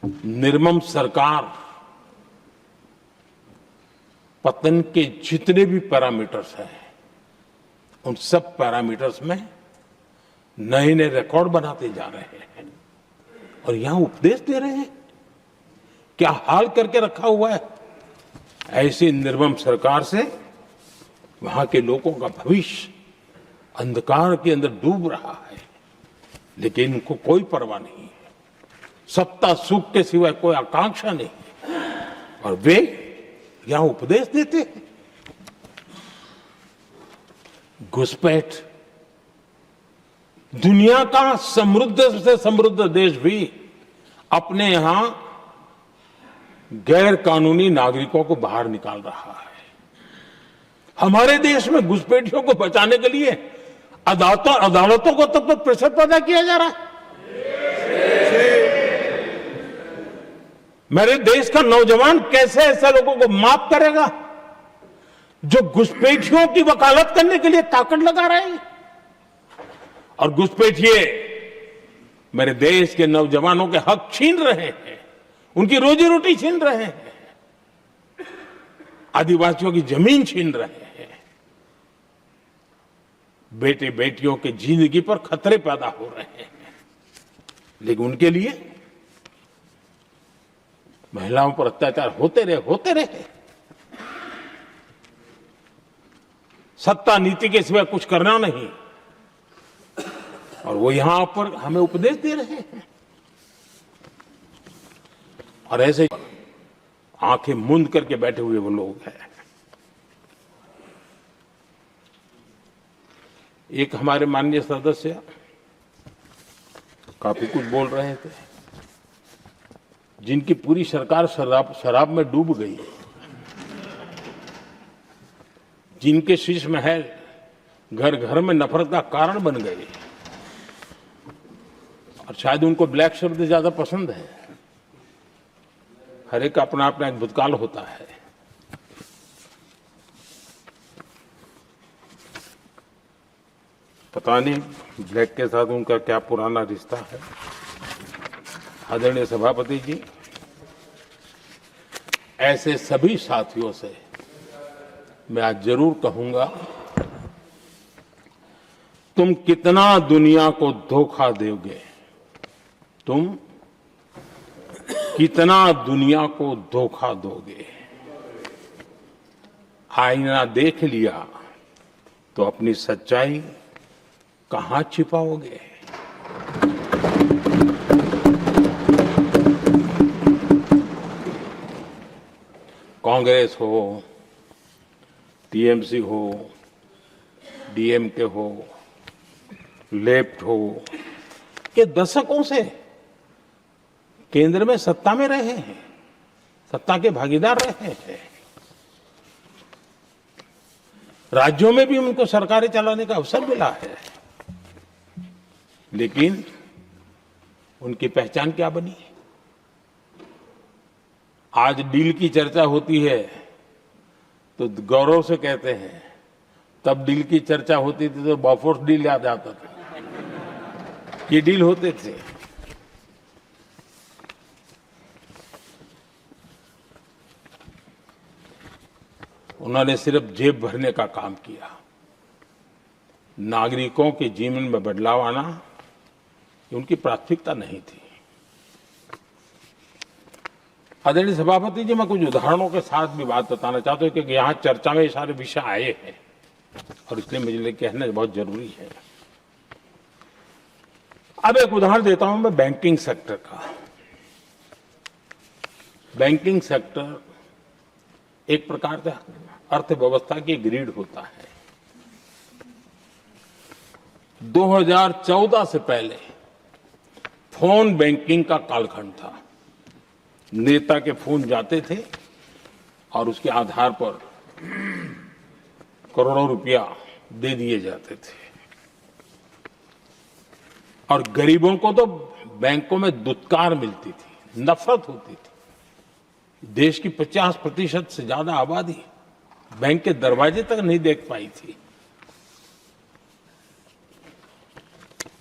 निर्मम सरकार पतन के जितने भी पैरामीटर्स हैं, उन सब पैरामीटर्स में नए नए रिकॉर्ड बनाते जा रहे हैं और यहां उपदेश दे रहे हैं। क्या हाल करके रखा हुआ है। ऐसी निर्मम सरकार से वहां के लोगों का भविष्य अंधकार के अंदर डूब रहा है, लेकिन इनको कोई परवाह नहीं है। सत्ता सुख के सिवाय कोई आकांक्षा नहीं है और वे यहां उपदेश देते हैं। घुसपैठ, दुनिया का समृद्ध से समृद्ध देश भी अपने यहां गैर कानूनी नागरिकों को बाहर निकाल रहा है। हमारे देश में घुसपैठियों को बचाने के लिए अदालतों को तब तक प्रेशर पैदा किया जा रहा है। मेरे देश का नौजवान कैसे ऐसे लोगों को माफ करेगा जो घुसपैठियों की वकालत करने के लिए ताकत लगा रहे हैं। और घुसपैठिए मेरे देश के नौजवानों के हक छीन रहे हैं, उनकी रोजी रोटी छीन रहे हैं, आदिवासियों की जमीन छीन रहे हैं। बेटे बेटियों की जिंदगी पर खतरे पैदा हो रहे हैं, लेकिन उनके लिए महिलाओं पर अत्याचार होते रहे। सत्ता नीति के सिवा कुछ करना नहीं, और वो यहां पर हमें उपदेश दे रहे हैं। और ऐसे आंखें मूंद करके बैठे हुए वो लोग हैं। एक हमारे माननीय सदस्य काफी कुछ बोल रहे थे, जिनकी पूरी सरकार शराब में डूब गई, जिनके शीश महल घर घर में नफरत का कारण बन गए, और शायद उनको ब्लैक शब्द ज्यादा पसंद है। हर एक का अपना अपना एक भूतकाल होता है। पता नहीं ब्लैक के साथ उनका क्या पुराना रिश्ता है। आदरणीय सभापति जी, ऐसे सभी साथियों से मैं आज जरूर कहूंगा, तुम कितना दुनिया को धोखा दोगे, तुम कितना दुनिया को धोखा दोगे। आईना देख लिया तो अपनी सच्चाई कहां छिपाओगे। कांग्रेस हो, टीएमसी हो, डीएमके हो, लेफ्ट हो, ये दशकों से केंद्र में सत्ता में रहे हैं, सत्ता के भागीदार रहे हैं। राज्यों में भी उनको सरकारें चलाने का अवसर मिला है, लेकिन उनकी पहचान क्या बनी। आज डील की चर्चा होती है तो गौरव से कहते हैं, तब डील की चर्चा होती थी तो बॉफोर्स डील याद आता था। ये डील होते थे। उन्होंने सिर्फ जेब भरने का काम किया। नागरिकों के जीवन में बदलाव आना ये उनकी प्राथमिकता नहीं थी। आदरणीय सभापति जी, मैं कुछ उदाहरणों के साथ भी बात बताना चाहता हूं, क्योंकि यहां चर्चा में ये सारे विषय आए हैं और इसलिए मुझे लिए कहना बहुत जरूरी है। अब एक उदाहरण देता हूं मैं बैंकिंग सेक्टर का। बैंकिंग सेक्टर एक प्रकार से अर्थव्यवस्था की ग्रिड होता है। 2014 से पहले फोन बैंकिंग का कालखंड था। नेता के फोन जाते थे और उसके आधार पर करोड़ों रुपया दे दिए जाते थे, और गरीबों को तो बैंकों में दुत्कार मिलती थी, नफरत होती थी। देश की 50% से ज्यादा आबादी बैंक के दरवाजे तक नहीं देख पाई थी।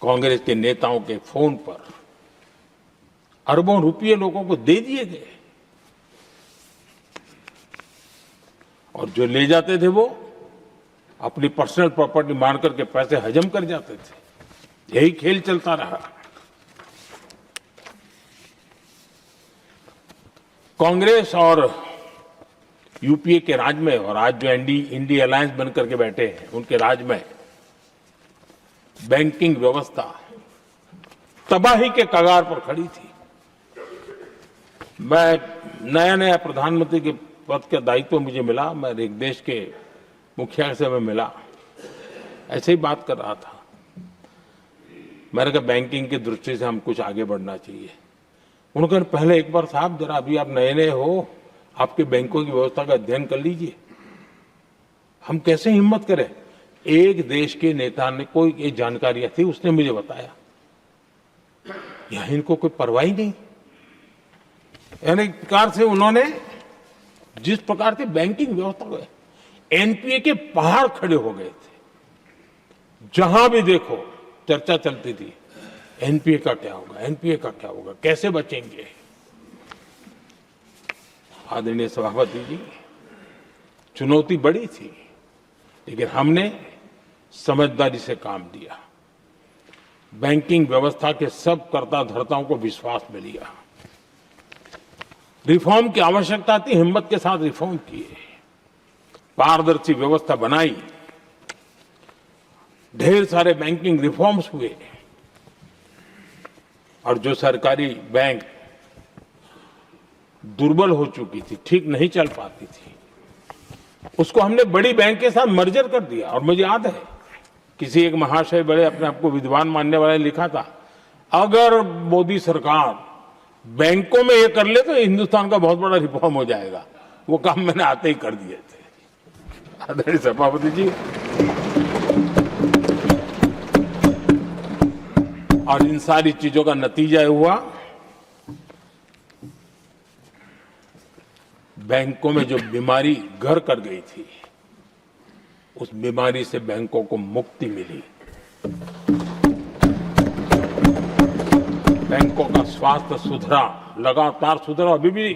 कांग्रेस के नेताओं के फोन पर अरबों रुपये लोगों को दे दिए गए और जो ले जाते थे वो अपनी पर्सनल प्रॉपर्टी मान करके पैसे हजम कर जाते थे। यही खेल चलता रहा। कांग्रेस और यूपीए के राज में और आज जो इंडी अलायंस बन करके बैठे हैं उनके राज में बैंकिंग व्यवस्था तबाही के कगार पर खड़ी थी। मैं नया प्रधानमंत्री के पद का दायित्व मुझे मिला, मैं एक देश के मुखिया से मैं मिला, ऐसे ही बात कर रहा था। मैंने कहा बैंकिंग की दृष्टि से हम कुछ आगे बढ़ना चाहिए। उन्होंने कहा पहले एक बार साहब जरा अभी आप नए हो, आपके बैंकों की व्यवस्था का अध्ययन कर लीजिए। हम कैसे हिम्मत करें। एक देश के नेता ने कोई ये जानकारियां थी, उसने मुझे बताया यहां इनको कोई परवाह ही नहीं। यानी एक प्रकार से उन्होंने जिस प्रकार से बैंकिंग व्यवस्था को एनपीए के पहाड़ खड़े हो गए थे। जहां भी देखो चर्चा चलती थी एनपीए का क्या होगा, एनपीए का क्या होगा, कैसे बचेंगे। आदरणीय सभापति जी, चुनौती बड़ी थी लेकिन हमने समझदारी से काम दिया। बैंकिंग व्यवस्था के सब कर्ता धर्ताओं को विश्वास में लिया। रिफॉर्म की आवश्यकता थी, हिम्मत के साथ रिफॉर्म किए, पारदर्शी व्यवस्था बनाई, ढेर सारे बैंकिंग रिफॉर्म्स हुए और जो सरकारी बैंक दुर्बल हो चुकी थी, ठीक नहीं चल पाती थी, उसको हमने बड़ी बैंक के साथ मर्जर कर दिया। और मुझे याद है किसी एक महाशय बड़े अपने आप को विद्वान मानने वाले ने लिखा था, अगर मोदी सरकार बैंकों में ये कर ले तो हिंदुस्तान का बहुत बड़ा रिफॉर्म हो जाएगा। वो काम मैंने आते ही कर दिए थे। आदरणीय सभापति जी, और इन सारी चीजों का नतीजा हुआ बैंकों में जो बीमारी घर कर गई थी उस बीमारी से बैंकों को मुक्ति मिली। बैंकों का स्वास्थ्य सुधरा, लगातार सुधरा, अभी भी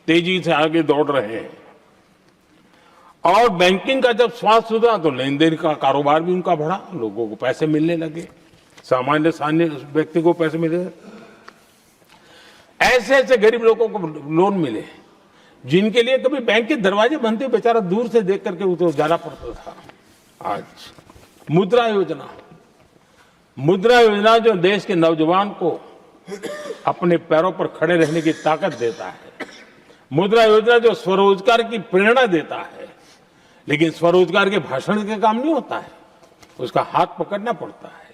तेजी से आगे दौड़ रहे हैं। और बैंकिंग का जब स्वास्थ्य सुधरा तो लेन देन का कारोबार भी उनका बढ़ा, लोगों को पैसे मिलने लगे, सामान्य व्यक्ति को पैसे मिले। ऐसे ऐसे गरीब लोगों को लोन मिले जिनके लिए कभी बैंक के दरवाजे बंद थे, बेचारा दूर से देख करके उसे जाना पड़ता था। आज मुद्रा योजना जो देश के नौजवान को अपने पैरों पर खड़े रहने की ताकत देता है, मुद्रा योजना जो स्वरोजगार की प्रेरणा देता है, लेकिन स्वरोजगार के भाषण के काम नहीं होता है, उसका हाथ पकड़ना पड़ता है।